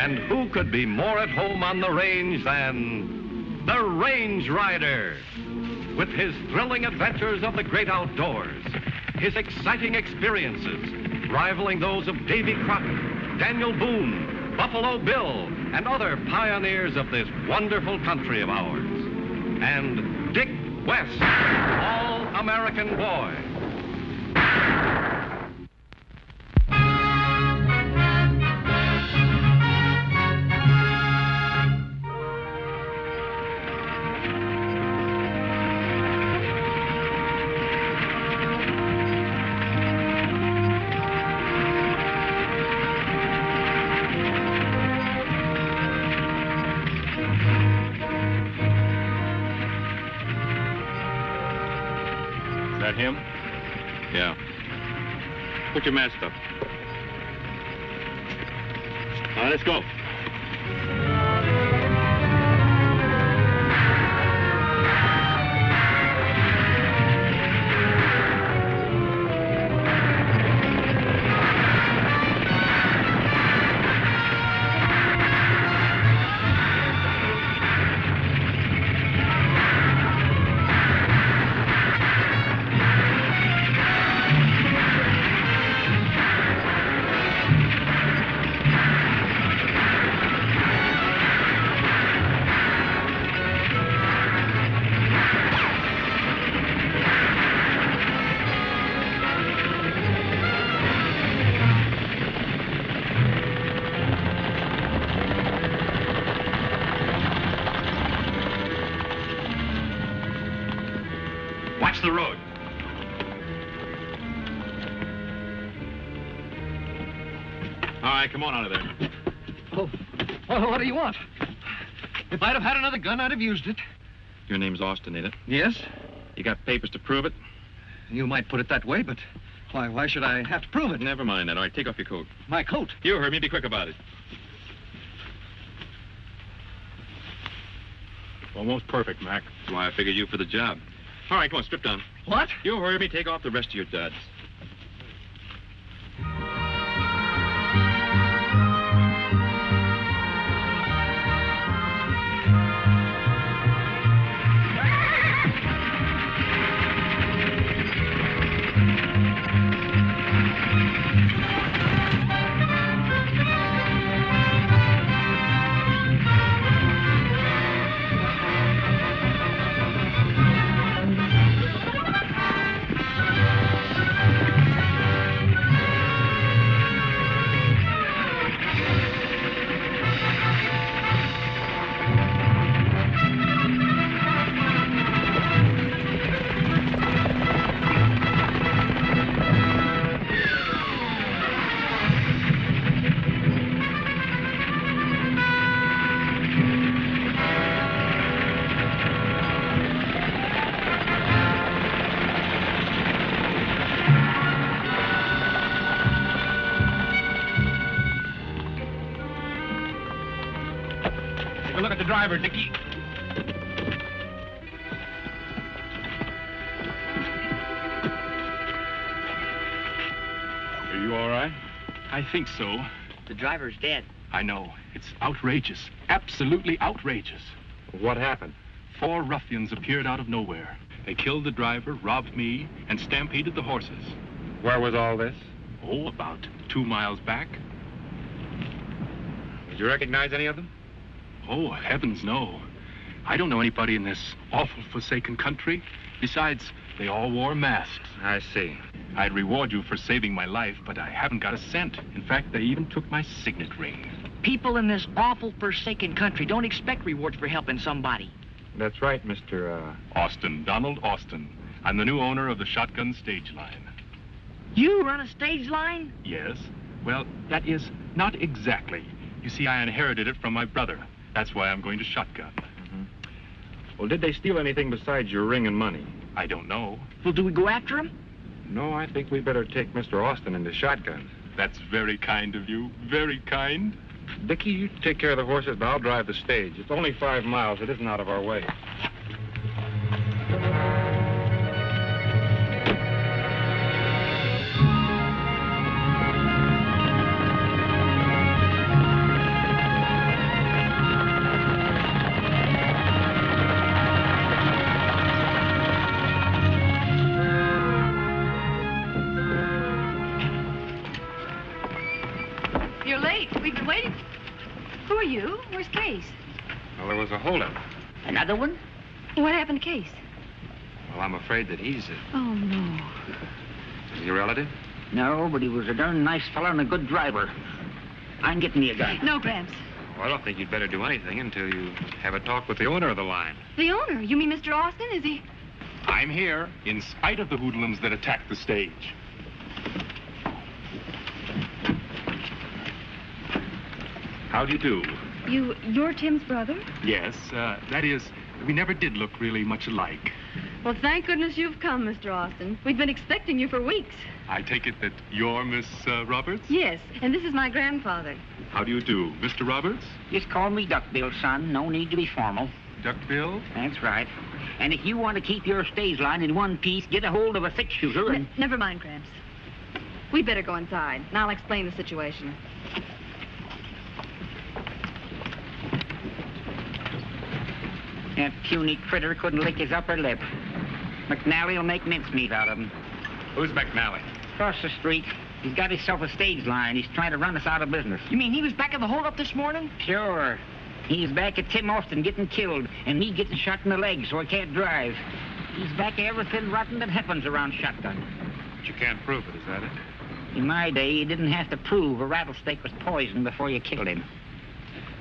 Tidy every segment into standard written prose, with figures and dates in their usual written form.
And who could be more at home on the range than the Range Rider? With his thrilling adventures of the great outdoors, his exciting experiences rivaling those of Davy Crockett, Daniel Boone, Buffalo Bill, and other pioneers of this wonderful country of ours. And Dick West, All-American Boy. Him? Yeah. Put your mask up. All right, let's go. Watch the road. All right, come on out of there. Oh, well, what do you want? If I'd have had another gun, I'd have used it. Your name's Austin, ain't it? Yes? You got papers to prove it? You might put it that way, but why should I have to prove it? Never mind that. All right, take off your coat. My coat? You heard me. Be quick about it. Almost perfect, Mac. That's why I figured you for the job. All right, come on, strip down. What? You heard me. Take off the rest of your duds. Look at the driver, Dickie. Are you all right? I think so. The driver's dead. I know. It's outrageous. Absolutely outrageous. What happened? 4 ruffians appeared out of nowhere. They killed the driver, robbed me, and stampeded the horses. Where was all this? Oh, about 2 miles back. Did you recognize any of them? Oh, heavens, no. I don't know anybody in this awful forsaken country. Besides, they all wore masks. I see. I'd reward you for saving my life, but I haven't got a cent. In fact, they even took my signet ring. People in this awful forsaken country don't expect rewards for helping somebody. That's right, Mr. Austin, Donald Austin. I'm the new owner of the Shotgun Stage Line. You run a stage line? Yes. Well, that is not exactly. You see, I inherited it from my brother. That's why I'm going to shotgun. Mm-hmm. Well, did they steal anything besides your ring and money? I don't know. Well, do we go after him? No, I think we better take Mr. Austin into shotgun. That's very kind of you. Very kind. Dickie, you take care of the horses, but I'll drive the stage. It's only 5 miles. It isn't out of our way. late. We've been waiting. Who are you? Where's Case? Well, there was a holdup. Another one? What happened to Case? Well, I'm afraid that he's... Oh, no. Is he a relative? No, but he was a darn nice fellow and a good driver. I'm getting me a gun. No, Gramps. Well, I don't think you'd better do anything until you have a talk with the owner of the line. The owner? You mean Mr. Austin? Is he? I'm here in spite of the hoodlums that attacked the stage. How do you do? You're Tim's brother? Yes, that is, we never did look really much alike. Well, thank goodness you've come, Mr. Austin. We've been expecting you for weeks. I take it that you're Miss Roberts? Yes, and this is my grandfather. How do you do, Mr. Roberts? Just call me Duckbill, son. No need to be formal. Duckbill? That's right. And if you want to keep your stage line in one piece, get a hold of a six-shooter and... Never mind, Gramps. We'd better go inside, and I'll explain the situation. That puny critter couldn't lick his upper lip. McNally will make mincemeat out of him. Who's McNally? Across the street. He's got himself a stage line. He's trying to run us out of business. You mean he was back in the holdup this morning? Sure. He's back at Tim Austin getting killed, and me getting shot in the leg so I can't drive. He's back at everything rotten that happens around shotgun. But you can't prove it, is that it? In my day, you didn't have to prove a rattlesnake was poisoned before you killed him.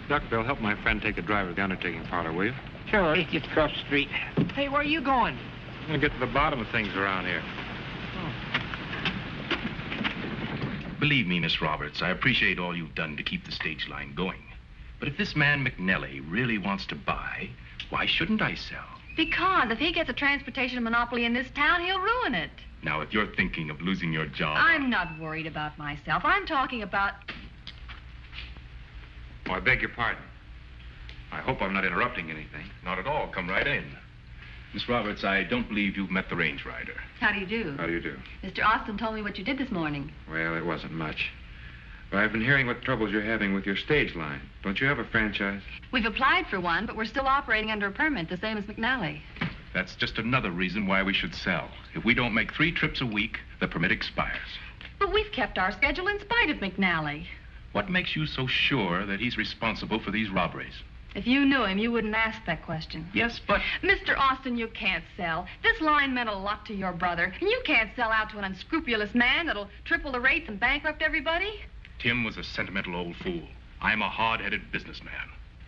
Duckbill, help my friend take the driver to the undertaking parlor, will you? Sure, it's just across the street. Hey, where are you going? I'm going to get to the bottom of things around here. Believe me, Miss Roberts, I appreciate all you've done to keep the stage line going. But if this man McNally really wants to buy, why shouldn't I sell? Because if he gets a transportation monopoly in this town, he'll ruin it. Now, if you're thinking of losing your job... I'm not worried about myself. I'm talking about... Oh, I beg your pardon. I hope I'm not interrupting anything. Not at all. Come right in. Miss Roberts, I don't believe you've met the range rider. How do you do? How do you do? Mr. Austin told me what you did this morning. Well, it wasn't much. But I've been hearing what troubles you're having with your stage line. Don't you have a franchise? We've applied for one, but we're still operating under a permit, the same as McNally. That's just another reason why we should sell. If we don't make 3 trips a week, the permit expires. But we've kept our schedule in spite of McNally. What makes you so sure that he's responsible for these robberies? If you knew him, you wouldn't ask that question. Yes, but... Mr. Austin, you can't sell. This line meant a lot to your brother, and you can't sell out to an unscrupulous man that'll triple the rates and bankrupt everybody. Tim was a sentimental old fool. I'm a hard-headed businessman.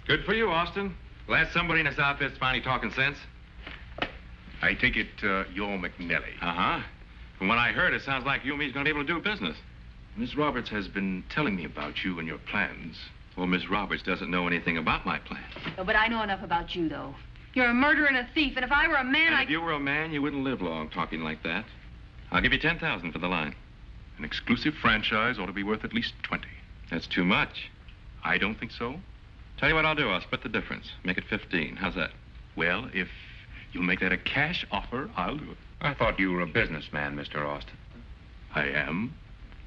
Good for you, Austin. Glad somebody in this outfit's finally talking sense. I take it you're McNally. Uh-huh. From what I heard, it sounds like you and me's going to be able to do business. Miss Roberts has been telling me about you and your plans. Well, Miss Roberts doesn't know anything about my plan. Oh, but I know enough about you, though. You're a murderer and a thief, and if I were a man, If you were a man, you wouldn't live long talking like that. I'll give you $10,000 for the line. An exclusive franchise ought to be worth at least 20. That's too much. I don't think so. Tell you what I'll do. I'll split the difference. Make it 15. How's that? Well, if you'll make that a cash offer, I'll do it. I thought you were a businessman, Mr. Austin. I am.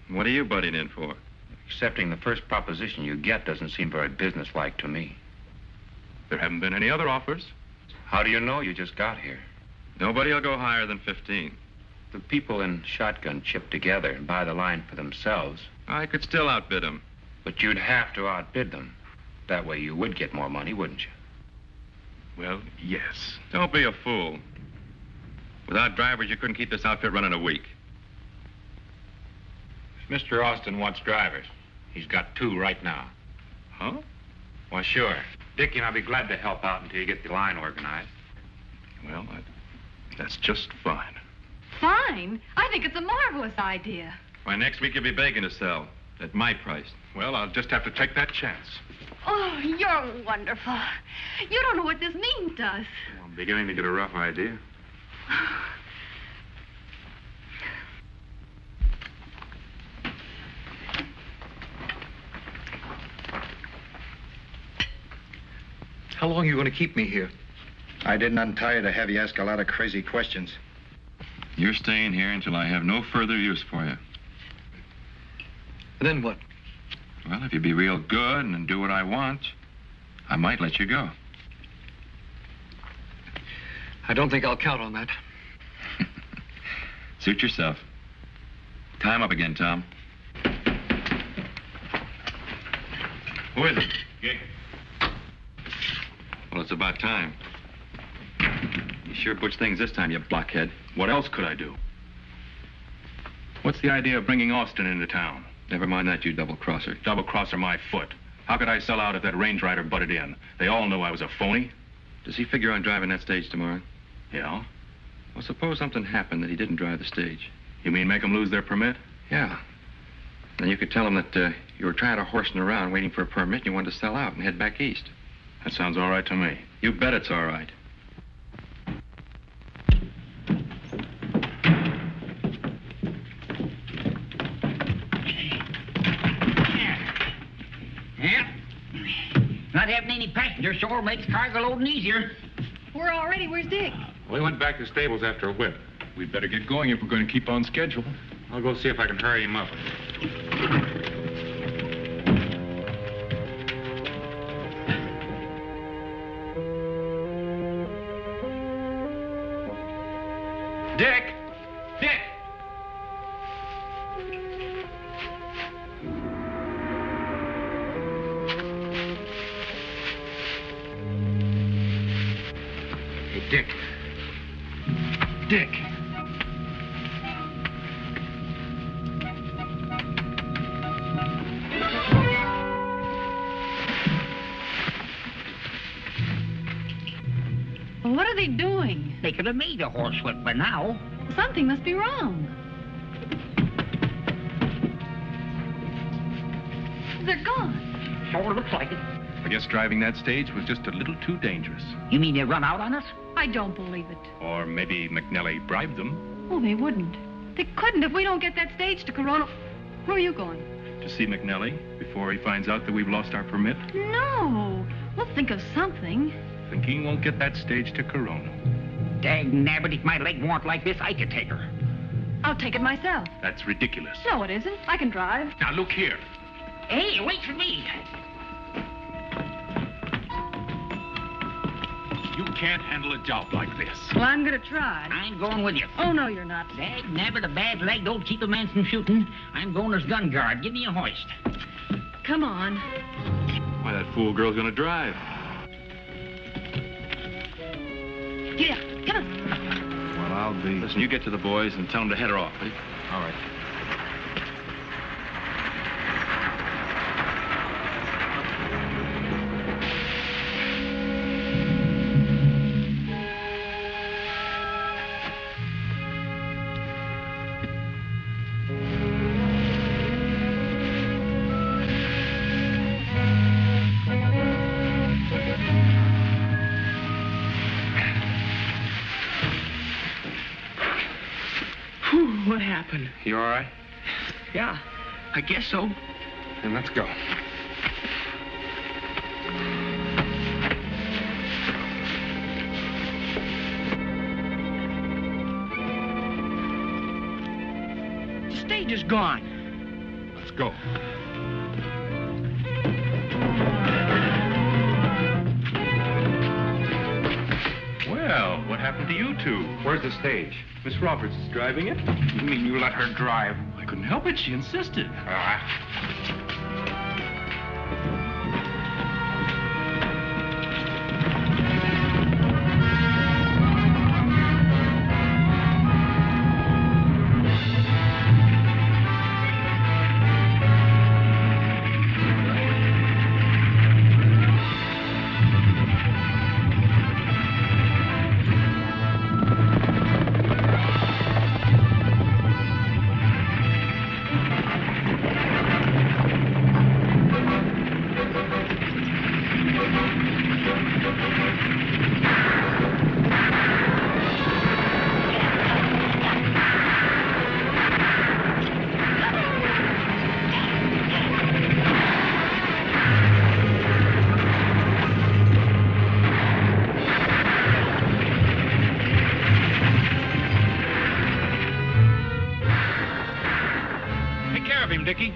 What are you butting in for? Accepting the first proposition you get doesn't seem very businesslike to me. There haven't been any other offers. How do you know? You just got here. Nobody will go higher than 15. The people in shotgun chip together and buy the line for themselves. I could still outbid them. But you'd have to outbid them. That way you would get more money, wouldn't you? Well, yes. Don't be a fool. Without drivers, you couldn't keep this outfit running a week. Mr. Austin wants drivers. He's got 2 right now. Huh? Well, sure. Dickie and I'll be glad to help out until you get the line organized. Well, that's just fine. Fine. I think it's a marvelous idea. Why, next week you'll be begging to sell. At my price. Well, I'll just have to take that chance. Oh, you're wonderful. You don't know what this means to us. I'm beginning to get a rough idea. How long are you going to keep me here? I didn't untie you to have you ask a lot of crazy questions. You're staying here until I have no further use for you. Then what? Well, if you be real good and do what I want, I might let you go. I don't think I'll count on that. Suit yourself. Tie him up again, Tom. Who is it? Dick. Well, it's about time. You sure butched things this time, you blockhead. What else could I do? What's the idea of bringing Austin into town? Never mind that, you double-crosser. Double-crosser my foot. How could I sell out if that range rider butted in? They all knew I was a phony. Does he figure on driving that stage tomorrow? Yeah? Well, suppose something happened that he didn't drive the stage. You mean make them lose their permit? Yeah. Then you could tell him that you were tired of horsing around waiting for a permit and you wanted to sell out and head back east. That sounds all right to me. You bet it's all right. Yeah. Not having any passengers sure makes cargo loading easier. We're all ready. Where's Dick? We went back to the stables after a whip. We'd better get going if we're going to keep on schedule. I'll go see if I can hurry him up. Dick! Dick! Hey, Dick. Dick! Well, what are they doing? They could have made a horsewhip by now. Something must be wrong. They're gone. Sure looks like it. I guess driving that stage was just a little too dangerous. You mean they run out on us? I don't believe it. Or maybe McNelly bribed them Oh, they wouldn't. They couldn't if we don't get that stage to Corona. Where are you going? to see McNelly before he finds out that we've lost our permit. No. We'll think of something. Thinking won't get that stage to Corona. Dag nabbit, if my leg weren't like this, I could take her. I'll take it myself. That's ridiculous. No, it isn't. I can drive. Now, look here. Hey, wait for me. You can't handle a job like this. Well, I'm going to try. I'm going with you. Oh, no, you're not. Dag nabbit, a bad leg don't keep a man from shooting. I'm going as gun guard. Give me a hoist. Come on. Why, that fool girl's gonna drive. Get out. Come on. Well, I'll be... Listen, you get to the boys and tell them to head her off, will you? All right. What happened? You all right? Yeah, I guess so. Then let's go. The stage is gone. Let's go. Well, what happened to you two? Where's the stage? Miss Roberts is driving it. You mean you let her drive? I couldn't help it. She insisted. Take care of him, Dickie.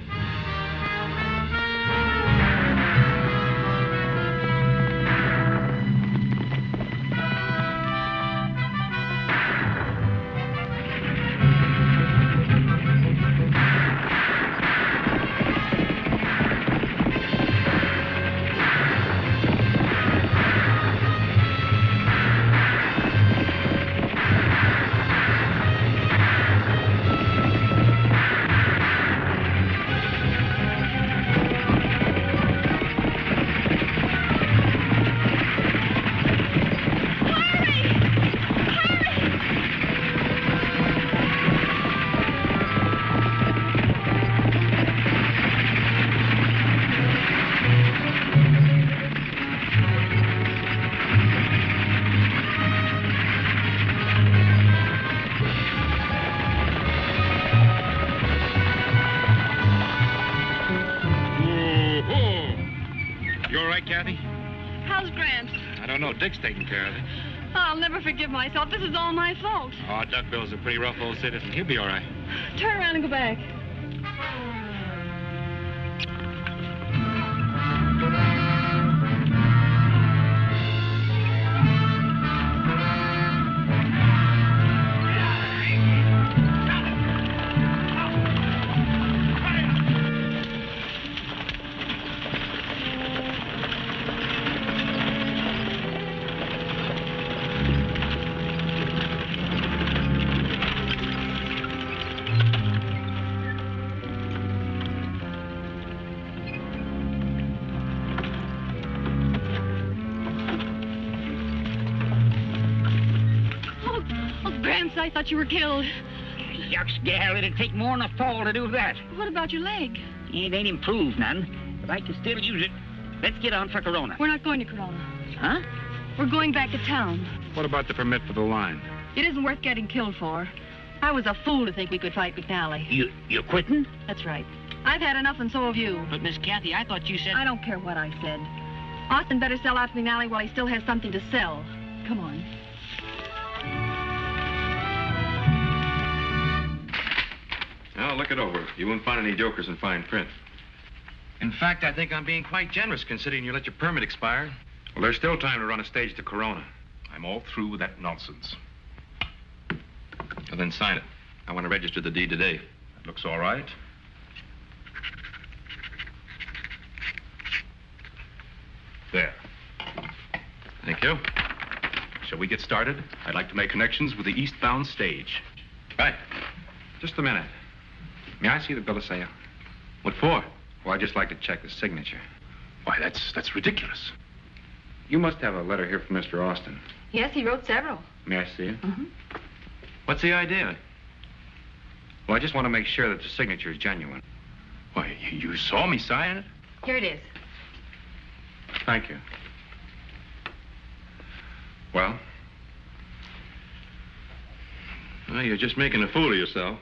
Kathy? How's Grant? I don't know. Dick's taking care of it. I'll never forgive myself. This is all my fault. Oh, Duckbill's a pretty rough old citizen. He'll be all right. Turn around and go back. I thought you were killed. Yucks, gal, it'd take more than a fall to do that. What about your leg? It ain't improved none, but I can still use it. Let's get on for Corona. We're not going to Corona. Huh? We're going back to town. What about the permit for the line? It isn't worth getting killed for. I was a fool to think we could fight McNally. You're quitting? That's right. I've had enough, and so have you. But, Miss Kathy, I thought you said... I don't care what I said. Austin better sell out to McNally while he still has something to sell. Come on. Now, look it over. You won't find any jokers in fine print. In fact, I think I'm being quite generous, considering you let your permit expire. Well, there's still time to run a stage to Corona. I'm all through with that nonsense. Well, then sign it. I want to register the deed today. That looks all right. There. Thank you. Shall we get started? I'd like to make connections with the eastbound stage. Right. Just a minute. May I see the bill of sale? What for? Well, I'd just like to check the signature. Why, that's ridiculous. You must have a letter here from Mr. Austin. Yes, he wrote several. May I see it? Mm-hmm. What's the idea? Well, I just want to make sure that the signature is genuine. Why, you saw me sign it? Here it is. Thank you. Well? Well, you're just making a fool of yourself.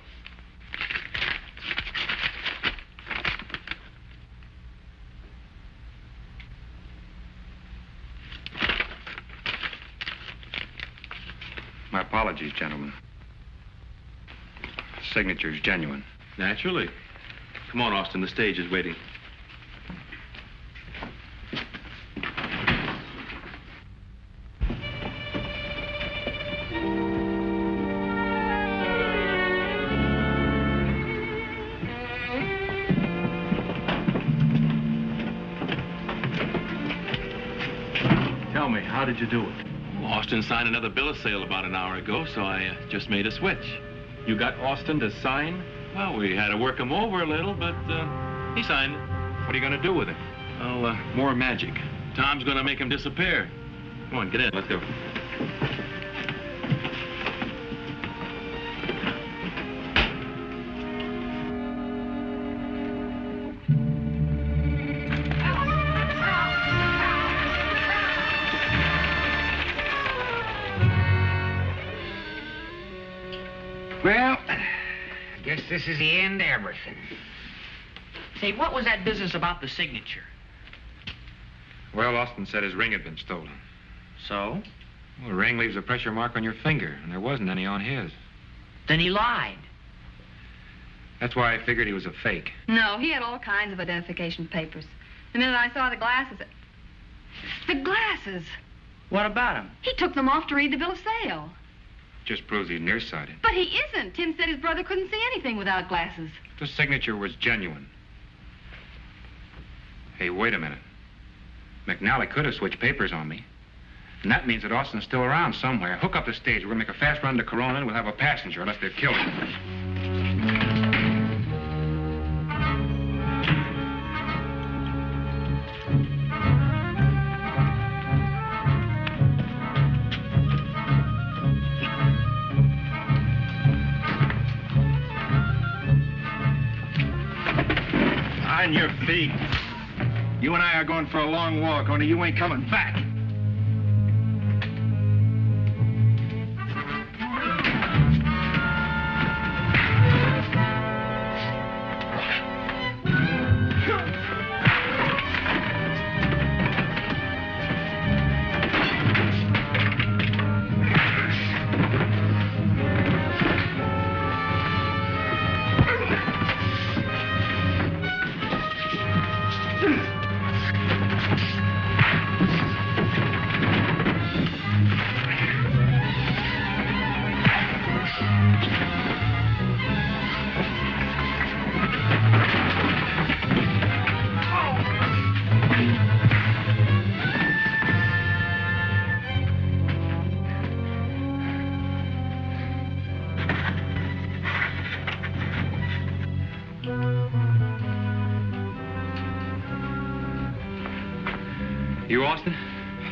My apologies, gentlemen. The signature's genuine. Naturally. Come on, Austin. The stage is waiting. Tell me, how did you do it? Austin signed another bill of sale about an hour ago, so I just made a switch. You got Austin to sign? Well, we had to work him over a little, but he signed it. What are you going to do with it? Well, more magic. Tom's going to make him disappear. Come on, get in. Let's go. Well, I guess this is the end of everything. Say, what was that business about the signature? Well, Austin said his ring had been stolen. So? Well, the ring leaves a pressure mark on your finger, and there wasn't any on his. Then he lied. That's why I figured he was a fake. No, he had all kinds of identification papers. The minute I saw the glasses... The glasses! What about him? He took them off to read the bill of sale. Just proves he's nearsighted. But he isn't. Tim said his brother couldn't see anything without glasses. The signature was genuine. Hey, wait a minute. McNally could have switched papers on me. And that means that Austin's still around somewhere. Hook up the stage. We're going to make a fast run to Corona, and we'll have a passenger unless they've killed him. On your feet. You and I are going for a long walk, only you ain't coming back. You, Austin?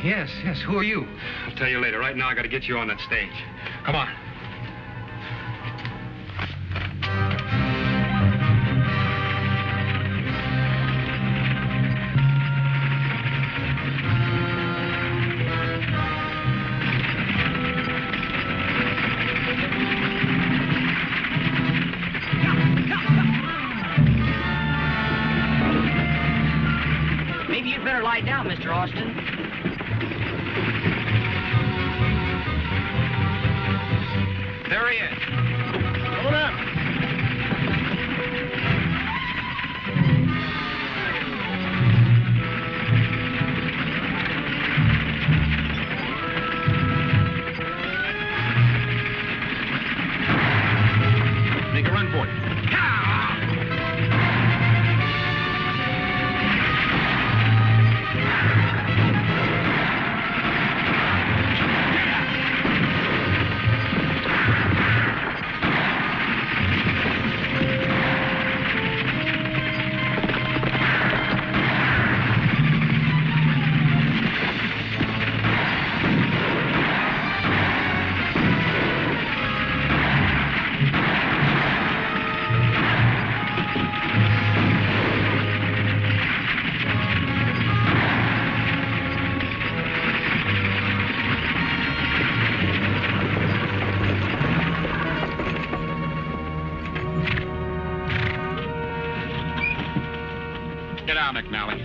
Yes. Who are you? I'll tell you later. Right now, I got to get you on that stage. Come on. Maybe you'd better lie down, Mr. Austin. There he is. Hold up. Make a run for it. Get out, McNally.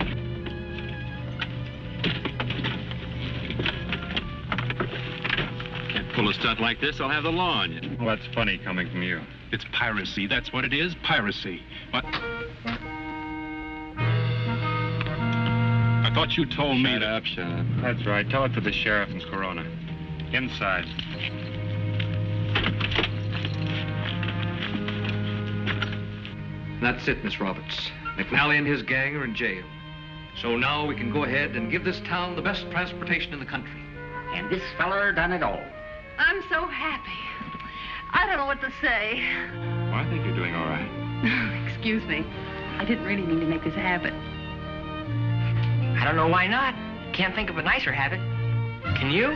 Can't pull a stunt like this, I'll have the law on you. Well, that's funny coming from you. It's piracy, that's what it is, piracy. What? I thought you told me that... Shut up. That's right. Tell it to the sheriff in Corona. Inside. That's it, Miss Roberts. McNally and his gang are in jail. So now we can go ahead and give this town the best transportation in the country. And this feller done it all. I'm so happy. I don't know what to say. Well, I think you're doing all right. Excuse me. I didn't really mean to make this habit. I don't know why not. Can't think of a nicer habit. Can you?